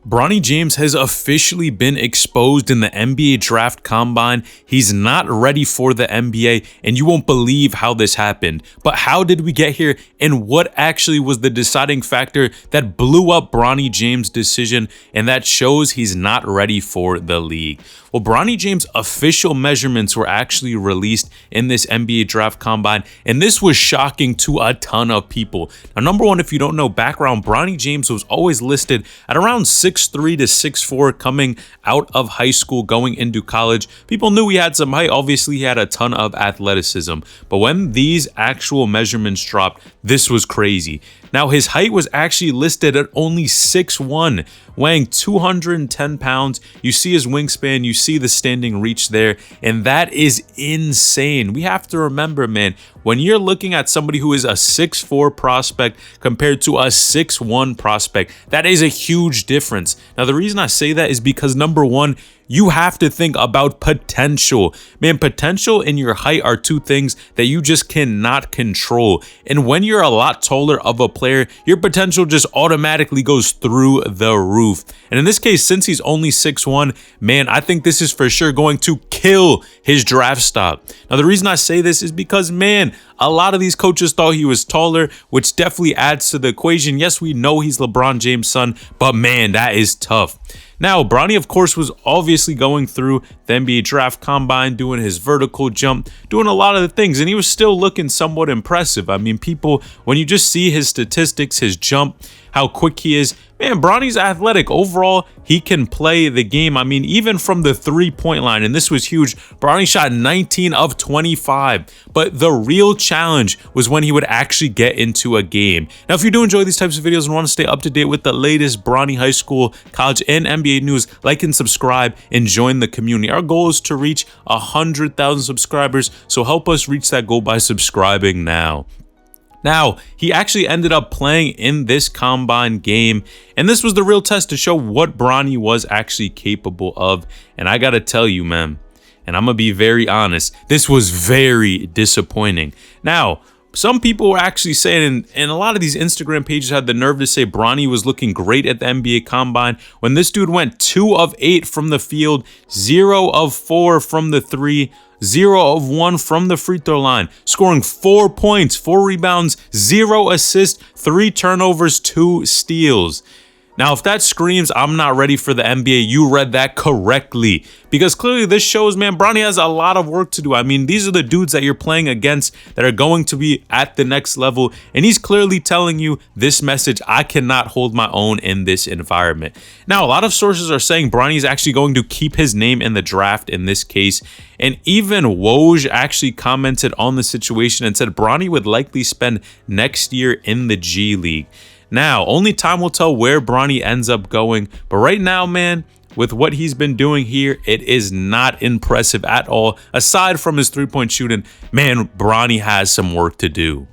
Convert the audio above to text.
Bronny James has officially been exposed in the NBA Draft Combine. He's not ready for the NBA, and you won't believe how this happened. But how did we get here, and what actually was the deciding factor that blew up Bronny James' decision, and that shows he's not ready for the league? Well, Bronny James' official measurements were actually released in this NBA Draft Combine, and this was shocking to a ton of people. Now, number one, if you don't know background, Bronny James was always listed at around 6'3" to 6'4" coming out of high school, going into college. People knew he had some height. Obviously, he had a ton of athleticism. But when these actual measurements dropped, this was crazy. Now, his height was actually listed at only 6'1", weighing 210 pounds. You see his wingspan, you see the standing reach there, and that is insane. We have to remember, man, when you're looking at somebody who is a 6'4" prospect compared to a 6'1" prospect, that is a huge difference. Now, the reason I say that is because, number one, you have to think about potential. Man, potential and your height are two things that you just cannot control. And when you're a lot taller of a player, your potential just automatically goes through the roof. And in this case, since he's only 6'1", man, I think this is for sure going to kill his draft stock. Now, the reason I say this is because, man, a lot of these coaches thought he was taller, which definitely adds to the equation. Yes, we know he's LeBron James' son, but man, that is tough. Now, Bronny, of course, was obviously going through the NBA Draft Combine, doing his vertical jump, doing a lot of the things, and he was still looking somewhat impressive. I mean, people, when you just see his statistics, his jump, how quick he is, man, Bronny's athletic. Overall, he can play the game. I mean, even from the three-point line, and this was huge, Bronny shot 19 of 25. But the real challenge was when he would actually get into a game. Now, if you do enjoy these types of videos and want to stay up to date with the latest Bronny high school, college, and NBA news, like and subscribe and join the community. Our goal is to reach 100,000 subscribers, so help us reach that goal by subscribing now. Now, he actually ended up playing in this combine game, and this was the real test to show what Bronny was actually capable of. And I gotta tell you, man, and I'm gonna be very honest, this was very disappointing. Now, some people were actually saying, and a lot of these Instagram pages had the nerve to say Bronny was looking great at the NBA Combine when this dude went 2 of 8 from the field, 0 of 4 from the three, 0 of 1 from the free throw line, scoring 4 points, 4 rebounds, 0 assists, 3 turnovers, 2 steals. Now, if that screams I'm not ready for the NBA, you read that correctly. Because clearly this shows, man, Bronny has a lot of work to do. I mean, these are the dudes that you're playing against that are going to be at the next level. And he's clearly telling you this message: I cannot hold my own in this environment. Now, a lot of sources are saying Bronny is actually going to keep his name in the draft in this case. And even Woj actually commented on the situation and said Bronny would likely spend next year in the G League. Now, only time will tell where Bronny ends up going, but right now, man, with what he's been doing here, it is not impressive at all. Aside from his three-point shooting, man, Bronny has some work to do.